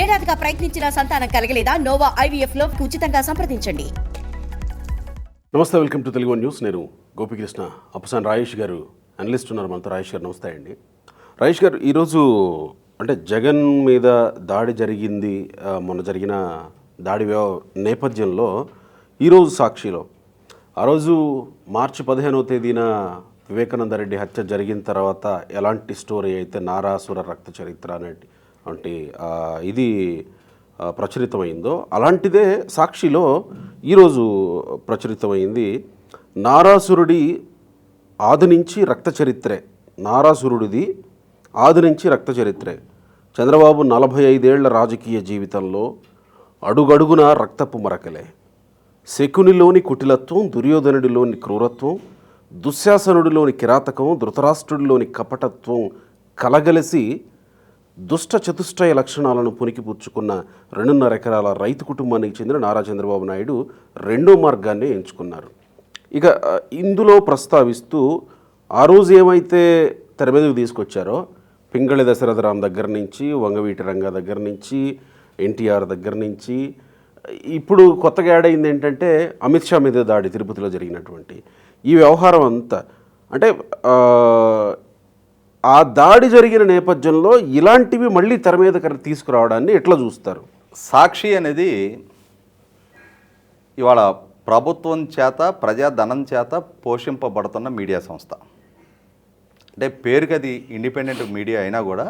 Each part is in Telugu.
ఏడాదిగా ప్రయత్నించిన సంతానం కలగలేదా? నోవా IVF లో ఉచితంగా సంప్రదించండి. నమస్తే, వెల్కమ్ టు తెలుగు న్యూస్. నేను గోపికృష్ణ. అప్పసాని రాజేష్ గారు అనలిస్ట్ ఉన్నారు మనతో. రాజేష్ గారు నమస్తే అండి. రాజేష్ గారు, ఈరోజు అంటే జగన్ మీద దాడి జరిగింది, మొన్న జరిగిన దాడి నేపథ్యంలో ఈరోజు సాక్షిలో ఆ రోజు మార్చి 15వ తేదీన వివేకానంద రెడ్డి హత్య జరిగిన తర్వాత ఎలాంటి స్టోరీ అయితే నారాసుర రక్త చరిత్ర అంటే ఇది ప్రచురితమైందో, అలాంటిదే సాక్షిలో ఈరోజు ప్రచురితమైంది. నారాసురుడి ఆది నుంచి రక్త చరిత్రే, నారాసురుడిది ఆది నుంచి రక్త చరిత్రే. చంద్రబాబు 45 ఏళ్ల రాజకీయ జీవితంలో అడుగడుగున రక్తపు మరకలే. శకునిలోని కుటిలత్వం, దుర్యోధనుడిలోని క్రూరత్వం, దుశ్శాసనుడిలోని కిరాతకం, ధృతరాష్ట్రుడిలోని కపటత్వం కలగలిసి దుష్ట చతుష్టయ లక్షణాలను పుణికిపుచ్చుకున్న 2.5 ఎకరాల రైతు కుటుంబానికి చెందిన నారా చంద్రబాబు నాయుడు రెండో మార్గాన్ని ఎంచుకున్నారు. ఇక ఇందులో ప్రస్తావిస్తూ ఆ రోజు ఏమైతే తెర మీదకు తీసుకొచ్చారో, పింగళి దశరథరాం దగ్గర నుంచి, వంగవీటి రంగా దగ్గర నుంచి, ఎన్టీఆర్ దగ్గర నుంచి, ఇప్పుడు కొత్తగా యాడ్ అయింది ఏంటంటే అమిత్ షా మీద దాడి తిరుపతిలో జరిగినటువంటి ఈ వ్యవహారం అంతా. అంటే ఆ దాడి జరిగిన నేపథ్యంలో ఇలాంటివి మళ్ళీ తెర మీద తీసుకురావడాన్ని ఎట్లా చూస్తారు? సాక్షి అనేది ఇవాళ ప్రభుత్వం చేత, ప్రజాధనం చేత పోషింపబడుతున్న మీడియా సంస్థ. అంటే పేరుకి అది ఇండిపెండెంట్ మీడియా అయినా కూడా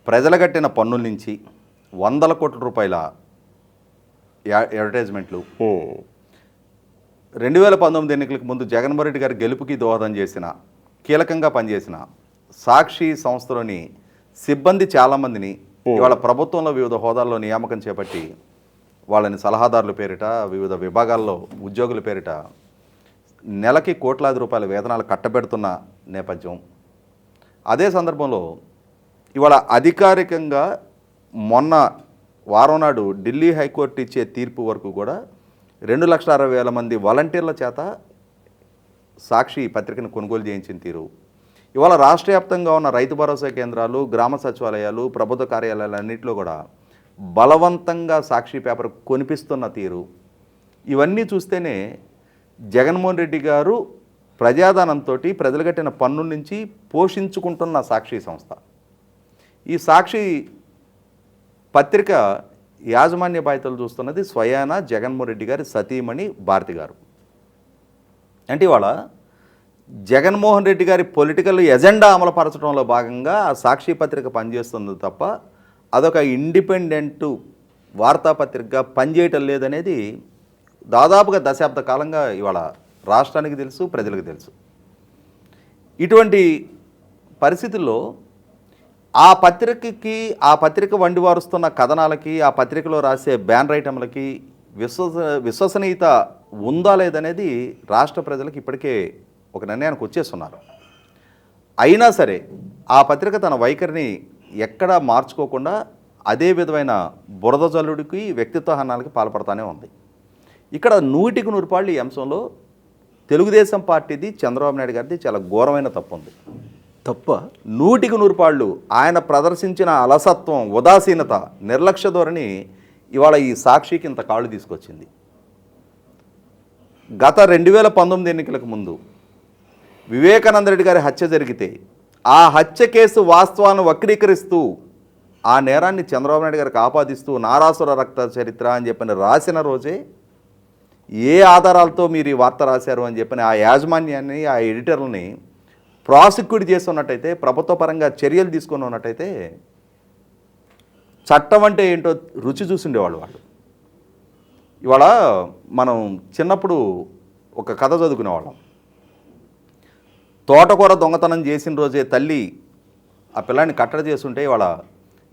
ప్రజలు కట్టిన పన్నుల నుంచి 100 కోట్ల రూపాయల అడ్వర్టైజ్మెంట్లు, 2019 ఎన్నికలకు ముందు జగన్మోహన్ రెడ్డి గారి గెలుపుకి దోహదం చేసిన, కీలకంగా పనిచేసిన సాక్షి సంస్థలోని సిబ్బంది చాలామందిని ఇవాళ ప్రభుత్వంలో వివిధ హోదాల్లో నియామకం చేపట్టి వాళ్ళని సలహాదారుల పేరిట, వివిధ విభాగాల్లో ఉద్యోగుల పేరిట నెలకి కోట్లాది రూపాయల వేతనాలు కట్టబెడుతున్న నేపథ్యం. అదే సందర్భంలో ఇవాళ అధికారికంగా మొన్న వారం నాడు ఢిల్లీ హైకోర్టు ఇచ్చే తీర్పు వరకు కూడా 2,60,000 మంది వాలంటీర్ల చేత సాక్షి పత్రికను కొనుగోలు చేయించిన తీరు, ఇవాళ రాష్ట్ర వ్యాప్తంగా ఉన్న రైతు భరోసా కేంద్రాలు, గ్రామ సచివాలయాలు, ప్రభుత్వ కార్యాలయాలన్నింటిలో కూడా బలవంతంగా సాక్షి పేపర్ కొనిపిస్తున్న తీరు, ఇవన్నీ చూస్తేనే జగన్మోహన్ రెడ్డి గారు ప్రజాధనంతో ప్రజలు కట్టిన పన్నుల నుంచి పోషించుకుంటున్న సాక్షి సంస్థ. ఈ సాక్షి పత్రిక యాజమాన్య బాధ్యతలు చూస్తున్నది స్వయాన జగన్మోహన్ రెడ్డి గారి సతీమణి భారతి గారు. అంటే ఇవాళ జగన్మోహన్ రెడ్డి గారి పొలిటికల్ ఎజెండా అమలుపరచడంలో భాగంగా ఆ సాక్షి పత్రిక పనిచేస్తుంది తప్ప అదొక ఇండిపెండెంట్ వార్తాపత్రికగా పనిచేయటం లేదనేది దాదాపుగా దశాబ్ద కాలంగా ఇవాళ రాష్ట్రానికి తెలుసు, ప్రజలకు తెలుసు. ఇటువంటి పరిస్థితుల్లో ఆ పత్రిక వండివారుస్తున్న కథనాలకి, ఆ పత్రికలో రాసే బ్యానర్ ఐటమ్లకి విశ్వసనీయత ఉందా లేదనేది రాష్ట్ర ప్రజలకు ఇప్పటికే ఒక నిర్ణయానికి వచ్చేస్తున్నారు. అయినా సరే ఆ పత్రిక తన వైఖరిని ఎక్కడా మార్చుకోకుండా అదే విధమైన బురద జల్లుడికి, వ్యక్తిత్వ హననాలకి పాల్పడతానే ఉంది. ఇక్కడ 100కి 100 పాళ్ళు ఈ అంశంలో తెలుగుదేశం పార్టీది, చంద్రబాబు నాయుడు గారిది చాలా ఘోరమైన తప్పు ఉంది. తప్ప 100కి 100 పాళ్ళు ఆయన ప్రదర్శించిన అలసత్వం, ఉదాసీనత, నిర్లక్ష్య ధోరణి ఇవాళ ఈ సాక్షికి ఇంత కాళ్ళు తీసుకొచ్చింది. గత 2019 ఎన్నికలకు ముందు వివేకానంద రెడ్డి గారి హత్య జరిగితే ఆ హత్య కేసు వాస్తవాలను వక్రీకరిస్తూ ఆ నేరాన్ని చంద్రబాబు నాయుడు గారికి ఆపాదిస్తూ నారాసుర రక్త చరిత్ర అని చెప్పని రాసిన రోజే ఏ ఆధారాలతో మీరు ఈ వార్త రాశారు అని చెప్పని ఆ యాజమాన్యాన్ని, ఆ ఎడిటర్లని ప్రాసిక్యూట్ చేస్తున్నట్టయితే, ప్రభుత్వ పరంగా చర్యలు తీసుకుని ఉన్నట్టయితే చట్టం అంటే ఏంటో రుచి చూసిండేవాళ్ళు వాళ్ళు. ఇవాళ మనం చిన్నప్పుడు ఒక కథ చదువుకునేవాళ్ళం. తోటకూర దొంగతనం చేసిన రోజే తల్లి ఆ పిల్లాన్ని కట్టడి చేస్తుంటే ఇవాళ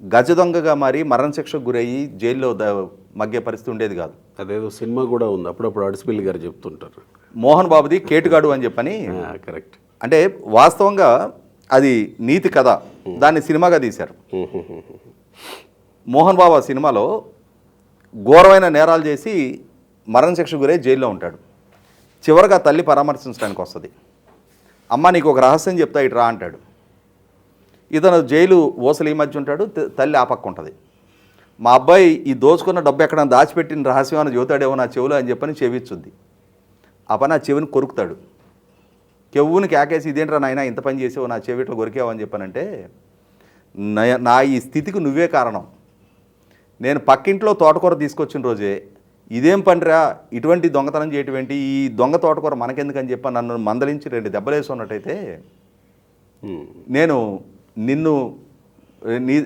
గజ దొంగగా మారి మరణశిక్షకు గురయ్యి జైల్లో మగ్గే పరిస్థితి ఉండేది కాదు. అదేదో సినిమా కూడా ఉంది, అప్పుడప్పుడు అడిసిపిల్లి గారు చెప్తుంటారు, మోహన్ బాబుది కేటుగాడు అని చెప్పని. కరెక్ట్. అంటే వాస్తవంగా అది నీతి కథ, దాన్ని సినిమాగా తీశారు. మోహన్ బాబు ఆ సినిమాలో ఘోరమైన నేరాలు చేసి మరణశిక్ష గురై జైల్లో ఉంటాడు. చివరిగా తల్లి పరామర్శించడానికి వస్తుంది. అమ్మ నీకు ఒక రహస్యం చెప్తా ఇట్రా అంటాడు. ఇతను జైలు ఊసలు ఈ మధ్య ఉంటాడు, తల్లి ఆ పక్క ఉంటుంది. మా అబ్బాయి ఈ దోచుకున్న డబ్బు ఎక్కడ దాచిపెట్టిన రహస్యమైన జ్యోతాడేమో నా చెవులు అని చెప్పని చెవిచ్చుద్ది. ఆ పని ఆ చెవిని కొరుకుతాడు. కెవ్వుని కేకేసి ఇదేంట్రా నాయన ఇంత పని చేసావు, నా చెవి ఇట్లా కొరికావు అని చెప్పానంటే, నా ఈ స్థితికి నువ్వే కారణం. నేను పక్కింట్లో తోటకూర తీసుకొచ్చిన రోజే ఇదేం పనిరా ఇటువంటి దొంగతనం చేయటువంటి, ఈ దొంగ తోటకూర మనకెందుకని చెప్పి నన్ను మందలించి 2 దెబ్బలేసి ఉన్నట్టయితే నేను నిన్ను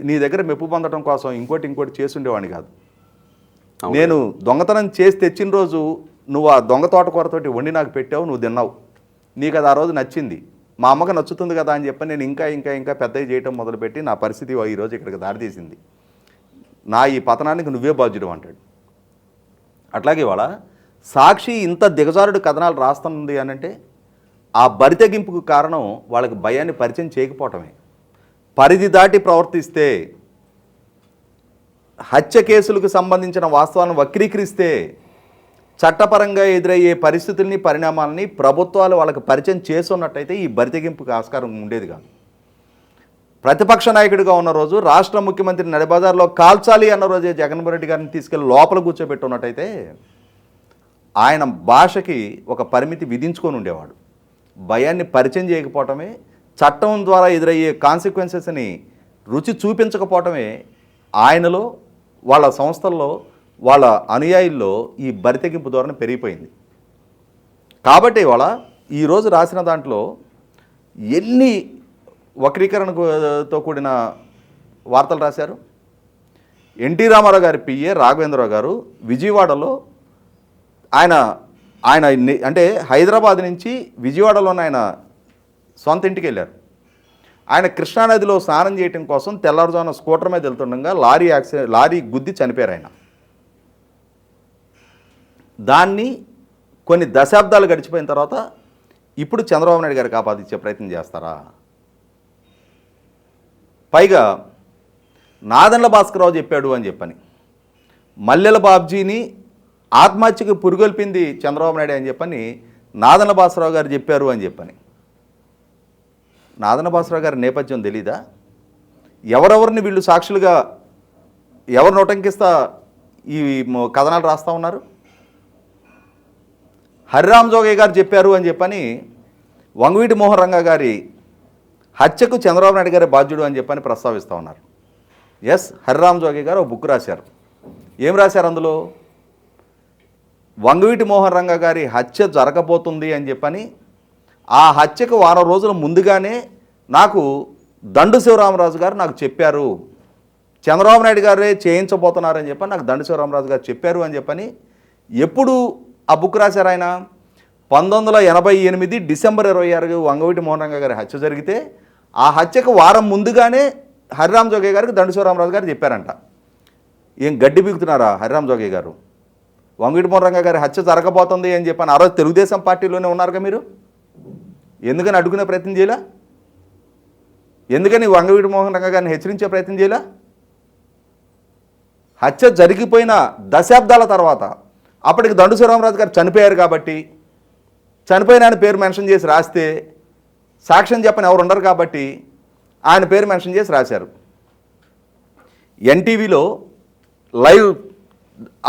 నీ దగ్గర మెప్పు పొందడం కోసం ఇంకోటి చేసి ఉండేవాడిని కాదు. నేను దొంగతనం చేసి తెచ్చిన రోజు నువ్వు ఆ దొంగ తోటకూరతోటి వండి నాకు పెట్టావు, నువ్వు తిన్నావు, నీకు అది ఆ రోజు నచ్చింది, మా అమ్మకి నచ్చుతుంది కదా అని చెప్పి నేను ఇంకా పెద్దవి చేయటం మొదలుపెట్టి నా పరిస్థితి ఈరోజు ఇక్కడికి దారితీసింది. నా ఈ పతనానికి నువ్వే బాధ్యుడు అంటాడు. అట్లాగే ఇవాళ సాక్షి ఇంత దిగజారుడు కథనాలు రాస్తుంది అనంటే ఆ బరితెగింపుకు కారణం వాళ్ళకి భయాన్ని పరిచయం చేయకపోవటమే. పరిధి దాటి ప్రవర్తిస్తే, హత్య కేసులకు సంబంధించిన వాస్తవాలను వక్రీకరిస్తే, చట్టపరంగా ఎదురయ్యే పరిస్థితుల్ని పరిణామాలని ప్రభుత్వాలు వాళ్ళకి పరిచయం చేస్తున్నట్టయితే ఈ బరితెగింపుకి ఆస్కారం ఉండేది కాదు. ప్రతిపక్ష నాయకుడిగా ఉన్న రోజు రాష్ట్ర ముఖ్యమంత్రి నడిబజార్లో కాల్చాలి అన్న రోజే జగన్మోహన్ రెడ్డి గారిని తీసుకెళ్లి లోపల కూర్చోబెట్టున్నట్టయితే ఆయన భాషకి ఒక పరిమితి విధించుకొని ఉండేవాడు. భయాన్ని పరిచయం చేయకపోవటమే, చట్టం ద్వారా ఎదురయ్యే కాన్సిక్వెన్సెస్ని రుచి చూపించకపోవటమే ఆయనలో, వాళ్ళ సంస్థల్లో, వాళ్ళ అనుయాయుల్లో ఈ బరితెగింపు ధోరణి పెరిగిపోయింది. కాబట్టి ఇవాళ ఈరోజు రాసిన దాంట్లో ఎన్ని వక్రీకరణతో కూడిన వార్తలు రాశారు. ఎన్టీ రామారావు గారి పిఏ రాఘవేంద్రరావు గారు విజయవాడలో ఆయన అంటే హైదరాబాద్ నుంచి విజయవాడలోనే ఆయన సొంత ఇంటికి వెళ్ళారు. ఆయన కృష్ణానదిలో స్నానం చేయటం కోసం తెల్లవారుజామున స్కూటర్ మీద వెళ్తుండగా లారీ గుద్ది చనిపోయారు ఆయన. దాన్ని కొన్ని దశాబ్దాలు గడిచిపోయిన తర్వాత ఇప్పుడు చంద్రబాబు నాయుడు గారికి ఆపాదించే ప్రయత్నం చేస్తారా? పైగా నాదెండ్ల భాస్కరరావు చెప్పాడు అని చెప్పని, మల్లెల బాబ్జీని ఆత్మహత్యకు పురుగొల్పింది చంద్రబాబు నాయుడు అని చెప్పని నాదెండ్ల భాస్కరరావు గారు చెప్పారు అని చెప్పని. నాదెండ్ల భాస్కరరావు గారి నేపథ్యం తెలీదా? ఎవరెవరిని వీళ్ళు సాక్షులుగా ఎవరు నోటంకిస్తా ఈ కథనాలు రాస్తూ ఉన్నారు? హరిరామ్ జోగయ్య గారు చెప్పారు అని చెప్పని వంగవీటి మోహన్ రంగా గారి హత్యకు చంద్రబాబు నాయుడు గారే బాధ్యుడు అని చెప్పని ప్రస్తావిస్తూ ఉన్నారు. ఎస్, హరిరామ్ జోగయ్య గారు ఒక బుక్ రాశారు. ఏం రాశారు అందులో? వంగవీటి మోహన్ రంగా గారి హత్య జరగబోతుంది అని చెప్పని, ఆ హత్యకు 1 వారం రోజుల ముందుగానే నాకు దండు శివరామరాజు గారు నాకు చెప్పారు, చంద్రబాబు నాయుడు గారే చేయించబోతున్నారని చెప్పని నాకు దండు శివరామరాజు గారు చెప్పారు అని చెప్పని. ఎప్పుడు ఆ బుక్ రాశారు ఆయన? 1988 డిసెంబర్ 26 వంగవీటి మోహన్ రంగా గారి హత్య జరిగితే ఆ హత్యకు 1 వారం ముందుగానే హరిరామ్ జోగయ్య గారికి దండు శివరామరాజు గారు చెప్పారంట. ఏం గడ్డి బీగుతున్నారా హరిరామ్ జోగయ్య గారు? వంగవీటి మోహన్ రంగా గారి హత్య జరగబోతుంది అని చెప్పని ఆ రోజు తెలుగుదేశం పార్టీలోనే ఉన్నారుగా మీరు. ఎందుకని అడుగునే ప్రయత్నం చేయలా? ఎందుకని వంగవీటి మోహన్ రంగా గారిని హెచ్చరించే ప్రయత్నం చేయలా? హత్య జరిగిపోయిన దశాబ్దాల తర్వాత అప్పటికి దండు శివరామరాజు గారు చనిపోయారు కాబట్టి, చనిపోయిన ఆయన పేరు మెన్షన్ చేసి రాస్తే సాక్ష్యం చెప్పని ఎవరు ఉండరు కాబట్టి ఆయన పేరు మెన్షన్ చేసి రాశారు. ఎన్టీవీలో లైవ్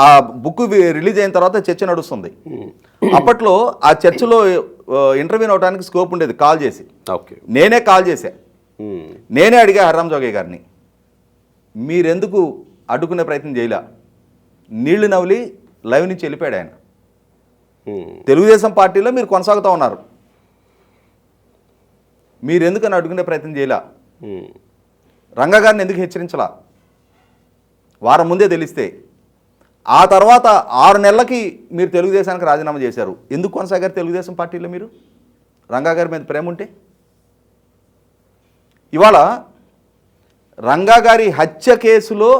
ఆ బుక్ రిలీజ్ అయిన తర్వాత చర్చ నడుస్తుంది. అప్పట్లో ఆ చర్చలో ఇంటర్వ్యూ అవడానికి స్కోప్ ఉండేది. కాల్ చేసి నేనే కాల్ చేశా, నేనే అడిగా హరిరామ్ జోగయ్య గారిని, మీరెందుకు అడ్డుకునే ప్రయత్నం చేయలే? నీళ్లు నవ్వులి లైవ్ నుంచి వెళ్ళిపోయాడు ఆయన. తెలుగుదేశం పార్టీలో మీరు కొనసాగుతూ ఉన్నారు, మీరెందుకని అడ్డుకునే ప్రయత్నం చేయలే? రంగా గారిని ఎందుకు హెచ్చరించలా? వారం ముందే తెలిస్తే. ఆ తర్వాత 6 నెలలకి మీరు తెలుగుదేశానికి రాజీనామా చేశారు. ఎందుకు కొనసాగారు తెలుగుదేశం పార్టీలో మీరు? రంగా గారి మీద ప్రేమ ఉంటే. ఇవాళ రంగా గారి హత్య కేసులో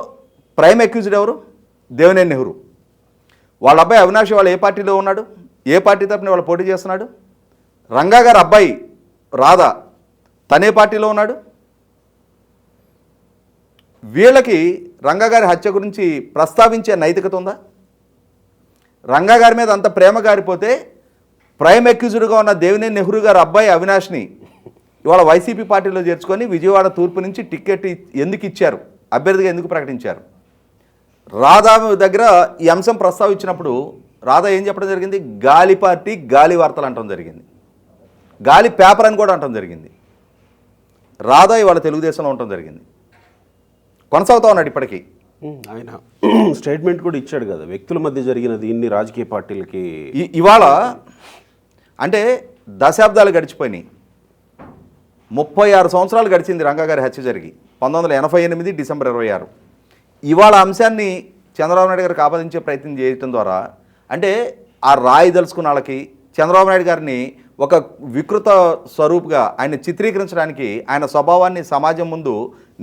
ప్రైమ్ అక్యూజ్డ్ ఎవరు? దేవినేని నెహ్రూ. వాళ్ళ అబ్బాయి అవినాష్ వాళ్ళు ఏ పార్టీలో ఉన్నాడు? ఏ పార్టీ తరఫున వాళ్ళు పోటీ చేస్తున్నాడు? రంగా గారి అబ్బాయి రాధా తనే పార్టీలో ఉన్నాడు. వీళ్ళకి రంగా గారి హత్య గురించి ప్రస్తావించే నైతికత ఉందా? రంగా గారి మీద అంత ప్రేమ గారిపోతే ప్రైమ్ అక్యూజ్డ్గా ఉన్న దేవినేని నెహ్రూ గారి అబ్బాయి అవినాష్ని ఇవాళ వైసీపీ పార్టీలో చేర్చుకొని విజయవాడ తూర్పు నుంచి టికెట్ ఎందుకు ఇచ్చారు, అభ్యర్థిగా ఎందుకు ప్రకటించారు? రాధా దగ్గర ఈ అంశం ప్రస్తావించినప్పుడు రాధా ఏం చెప్పడం జరిగింది? గాలి పార్టీ, గాలి వార్తలు అనటం జరిగింది, గాలి పేపర్ అని కూడా అనటం జరిగింది. రాధా ఇవాళ తెలుగుదేశంలో ఉండటం జరిగింది, కొనసాగుతూ ఉన్నాడు ఇప్పటికీ. ఆయన స్టేట్మెంట్ కూడా ఇచ్చాడు కదా, వ్యక్తుల మధ్య జరిగిన దీన్ని రాజకీయ పార్టీలకి ఇవాళ అంటే దశాబ్దాలు గడిచిపోయినాయి. 36 సంవత్సరాలు గడిచింది రంగా గారి హత్య జరిగి, 1988 డిసెంబర్ 26. ఇవాళ అంశాన్ని చంద్రబాబు నాయుడు గారికి ఆపాదించే ప్రయత్నం చేయటం ద్వారా అంటే ఆ రాయి దలుచుకున్న వాళ్ళకి చంద్రబాబు నాయుడు గారిని ఒక వికృత స్వరూపుగా ఆయన చిత్రీకరించడానికి, ఆయన స్వభావాన్ని సమాజం ముందు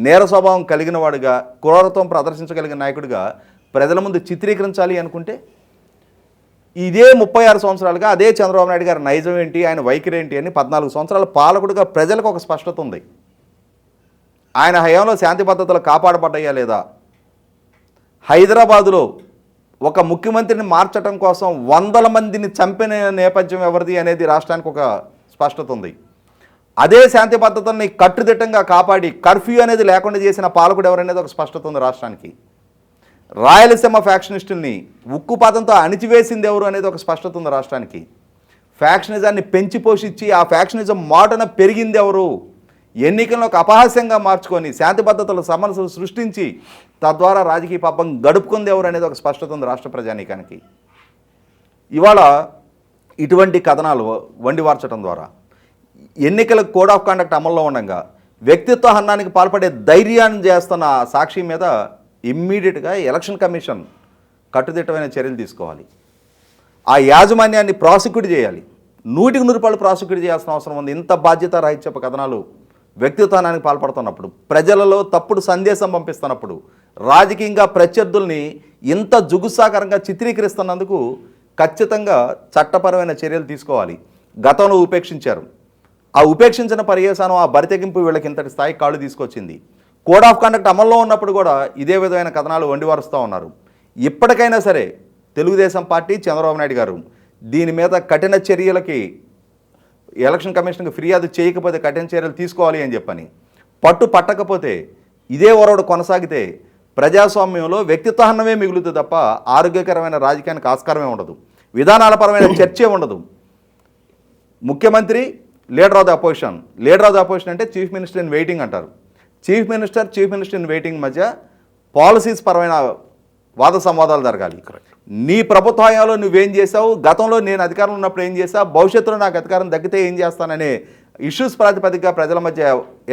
నేర స్వభావం కలిగిన వాడుగా, క్రూరత్వం ప్రదర్శించగలిగిన నాయకుడిగా ప్రజల ముందు చిత్రీకరించాలి అనుకుంటే ఇదే 36 సంవత్సరాలుగా అదే చంద్రబాబు నాయుడు గారి నైజం ఏంటి, ఆయన వైఖరి ఏంటి అని 14 సంవత్సరాల పాలకుడిగా ప్రజలకు ఒక స్పష్టత ఉంది. ఆయన హయాంలో శాంతి భద్రతలు కాపాడబడ్డాయా లేదా? హైదరాబాదులో ఒక ముఖ్యమంత్రిని మార్చడం కోసం 100 మందిని చంపిన నేపథ్యం ఎవరిది అనేది రాష్ట్రానికి ఒక స్పష్టత ఉంది. అదే శాంతి భద్రతల్ని కట్టుదిట్టంగా కాపాడి కర్ఫ్యూ అనేది లేకుండా చేసిన పాలకుడు ఎవరనేది ఒక స్పష్టత ఉంది రాష్ట్రానికి. రాయలసీమ ఫ్యాక్షనిస్టుల్ని ఉక్కుపాతంతో అణిచివేసింది ఎవరు అనేది ఒక స్పష్టత ఉంది రాష్ట్రానికి. ఫ్యాక్షనిజాన్ని పెంచి పోషించి ఆ ఫ్యాక్షనిజం మోడన పెరిగింది ఎవరు? ఎన్నికలను ఒక అపహాస్యంగా మార్చుకొని శాంతి భద్రతల సమస్యలు సృష్టించి తద్వారా రాజకీయ పాపం గడుపుకుంది ఎవరు అనేది ఒక స్పష్టత ఉంది రాష్ట్ర ప్రజానీకానికి. ఇవాళ ఇటువంటి కథనాలు వండివార్చడం ద్వారా ఎన్నికల కోడ్ ఆఫ్ కండక్ట్ అమల్లో ఉండగా వ్యక్తిత్వ హననానికి పాల్పడే ధైర్యాన్ని చేస్తున్న సాక్షి మీద ఇమ్మీడియట్గా ఎలక్షన్ కమిషన్ కట్టుదిట్టమైన చర్యలు తీసుకోవాలి. ఆ యాజమాన్యాన్ని ప్రాసిక్యూట్ చేయాలి, 100% ప్రాసిక్యూట్ చేయాల్సిన అవసరం ఉంది. ఇంత బాధ్యత రాహిత్యపు కథనాలు వ్యక్తిత్వానికి పాల్పడుతున్నప్పుడు, ప్రజలలో తప్పుడు సందేశం పంపిస్తున్నప్పుడు, రాజకీయంగా ప్రత్యర్థుల్ని ఇంత జుగుసాకరంగా చిత్రీకరిస్తున్నందుకు ఖచ్చితంగా చట్టపరమైన చర్యలు తీసుకోవాలి. గతంలో ఉపేక్షించారు, ఆ ఉపేక్షించిన పర్యవసానం ఆ బరితెగింపు వీళ్ళకి ఇంతటి స్థాయి కాళ్ళు తీసుకొచ్చింది. కోడ్ ఆఫ్ కండక్ట్ అమల్లో ఉన్నప్పుడు కూడా ఇదే విధమైన కథనాలు వండివారుస్తూ ఉన్నారు. ఇప్పటికైనా సరే తెలుగుదేశం పార్టీ, చంద్రబాబు నాయుడు గారు దీని మీద కఠిన చర్యలకి ఎలక్షన్ కమిషన్కి ఫిర్యాదు చేయకపోతే కఠిన చర్యలు తీసుకోవాలి అని చెప్పని, పట్టు పట్టకపోతే ఇదే ఒరవడు కొనసాగితే ప్రజాస్వామ్యంలో వ్యక్తిత్వ హననమే మిగులుతుంది తప్ప ఆరోగ్యకరమైన రాజకీయానికి ఆస్కారమే ఉండదు, విధానాలపరమైన చర్చే ఉండదు. ముఖ్యమంత్రి leader of the opposition, leader of the opposition అంటే చీఫ్ మినిస్టర్ ఇన్ వెయిటింగ్ అంటారు. చీఫ్ మినిస్టర్ ఇన్ వెయిటింగ్ మధ్య పాలసీస్ పరమైన వాద సంవాదాలు జరగాలి. నీ ప్రభుత్వ హయాంలో నువ్వేం చేసావు, గతంలో నేను అధికారంలో ఉన్నప్పుడు ఏం చేసా, భవిష్యత్తులో నాకు అధికారం దక్కితే ఏం చేస్తాననే ఇష్యూస్ ప్రాతిపదికగా ప్రజల మధ్య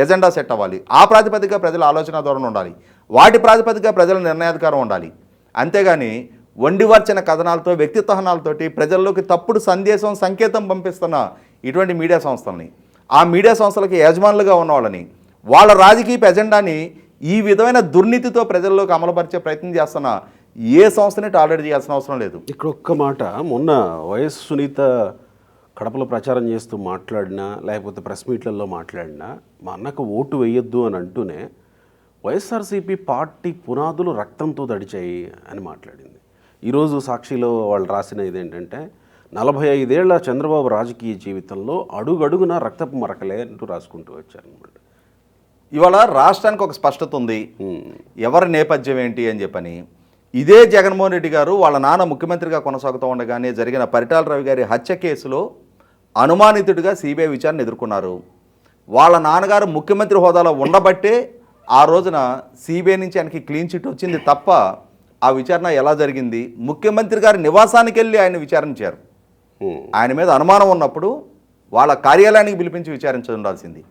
ఎజెండా సెట్ అవ్వాలి. ఆ ప్రాతిపదికగా ప్రజల ఆలోచన ధోరణి ఉండాలి, వాటి ప్రాతిపదికగా ప్రజల నిర్ణయాధికారం ఉండాలి. అంతేగాని వండివర్చిన కథనాలతో, వ్యక్తిత్వహనాలతోటి ప్రజల్లోకి తప్పుడు సందేశం, సంకేతం పంపిస్తున్న ఇటువంటి మీడియా సంస్థల్ని, ఆ మీడియా సంస్థలకి యజమానులుగా ఉన్న వాళ్ళని, వాళ్ళ రాజకీయ ఎజెండాని ఈ విధమైన దుర్నీతితో ప్రజల్లోకి అమలుపరిచే ప్రయత్నం చేస్తున్న ఏ సంస్థని టాలరేట్ చేయాల్సిన అవసరం లేదు. ఇక్కడ ఒక్క మాట, మొన్న వైఎస్ సునీత కడపలో ప్రచారం చేస్తూ మాట్లాడినా, లేకపోతే ప్రెస్ మీట్లలో మాట్లాడినా, మా అన్నకు ఓటు వేయొద్దు అని అంటూనే వైఎస్ఆర్సీపీ పార్టీ పునాదులు రక్తంతో తడిచాయి అని మాట్లాడింది. ఈరోజు సాక్షిలో వాళ్ళు రాసిన ఇదేంటంటే 45 ఏళ్ల చంద్రబాబు రాజకీయ జీవితంలో అడుగడుగున రక్తపు మరకలే అంటూ రాసుకుంటూ వచ్చారనమాట. ఇవాళ రాష్ట్రానికి ఒక స్పష్టత ఉంది, ఎవరి నేపథ్యం ఏంటి అని చెప్పని. ఇదే జగన్మోహన్ రెడ్డి గారు వాళ్ళ నాన్న ముఖ్యమంత్రిగా కొనసాగుతూ ఉండగానే జరిగిన పరిటాల రవి గారి హత్య కేసులో అనుమానితుడిగా సిబిఐ విచారణ ఎదుర్కొన్నారు. వాళ్ళ నాన్నగారు ముఖ్యమంత్రి హోదాలో ఉండబట్టే ఆ రోజున సిబిఐ నుంచి ఆయనకి క్లీన్ చిట్ వచ్చింది తప్ప ఆ విచారణ ఎలా జరిగింది, ముఖ్యమంత్రి గారి నివాసానికి వెళ్ళి ఆయన విచారించారు. ఆయన మీద అనుమానం ఉన్నప్పుడు వాళ్ళ కార్యాలయానికి పిలిపించి విచారించి ఉండాల్సింది.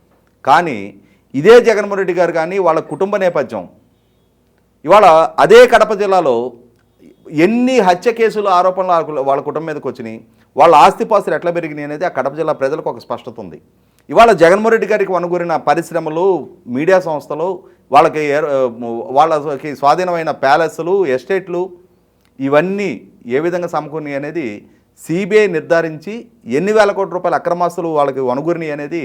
కానీ ఇదే జగన్మోహన్ రెడ్డి గారు కానీ వాళ్ళ కుటుంబ నేపథ్యం, ఇవాళ అదే కడప జిల్లాలో ఎన్ని హత్య కేసులు, ఆరోపణలు వాళ్ళ కుటుంబం మీదకి వచ్చినాయి, వాళ్ళ ఆస్తిపాస్తులు ఎట్లా పెరిగినాయి అనేది ఆ కడప జిల్లా ప్రజలకు ఒక స్పష్టత ఉంది. ఇవాళ జగన్మోహన్ రెడ్డి గారికి వనగూరిన పరిశ్రమలు, మీడియా సంస్థలు, వాళ్ళకి స్వాధీనమైన ప్యాలెస్లు, ఎస్టేట్లు, ఇవన్నీ ఏ విధంగా సమకూరినాయి అనేది సిబిఐ నిర్ధారించి ఎన్ని వేల కోట్ల రూపాయల అక్రమాస్తులు వాళ్ళకి వనగూరినాయి అనేది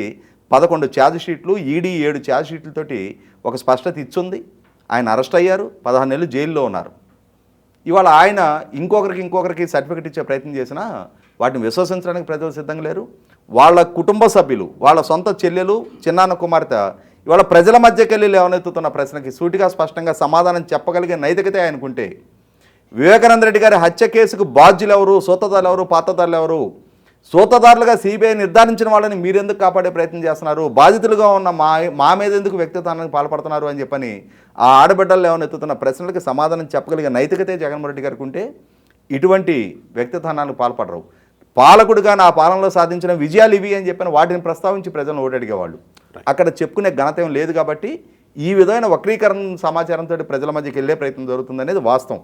11 ఛార్జ్ షీట్లు, ఈడీ 7 ఛార్జ్ షీట్లతోటి ఒక స్పష్టత ఇచ్చింది. ఆయన అరెస్ట్ అయ్యారు, 16 నెలలు జైల్లో ఉన్నారు. ఇవాళ ఆయన ఇంకొకరికి సర్టిఫికెట్ ఇచ్చే ప్రయత్నం చేసినా వాటిని విశ్వసించడానికి ప్రజలు సిద్ధంగా లేరు. వాళ్ళ కుటుంబ సభ్యులు, వాళ్ళ సొంత చెల్లెలు, చిన్నాన్న కుమార్తె ఇవాళ ప్రజల మధ్యకి వెళ్ళి లేవనెత్తుతున్న ప్రశ్నకి సూటిగా స్పష్టంగా సమాధానం చెప్పగలిగే నైతికత ఆయనకుంటే, వివేకానంద రెడ్డి గారి హత్య కేసుకు బాధ్యులు ఎవరు, సూత్రధారులు ఎవరు, పాత్రధారులు ఎవరు, సూత్రధారులుగా సిబిఐ నిర్ధారించిన వాళ్ళని మీరెందుకు కాపాడే ప్రయత్నం చేస్తున్నారు, బాధితులుగా ఉన్న మా మీద ఎందుకు వ్యక్తిత్వానికి పాల్పడుతున్నారు అని చెప్పని ఆ ఆడబిడ్డలు లేవనెత్తుతున్న ప్రశ్నలకు సమాధానం చెప్పగలిగే నైతికతే జగన్మోహన్ రెడ్డి గారికి ఉంటే ఇటువంటి వ్యక్తిత్వానికి పాల్పడరు. పాలకుడుగా నా పాలనలో సాధించిన విజయాలు ఇవి అని చెప్పిన వాటిని ప్రస్తావించి ప్రజలను ఓటు అడిగేవాళ్ళు. అక్కడ చెప్పుకునే ఘనత ఏం లేదు కాబట్టి ఈ విధమైన వక్రీకరణ సమాచారంతో ప్రజల మధ్యకి వెళ్ళే ప్రయత్నం జరుగుతుందనేది వాస్తవం.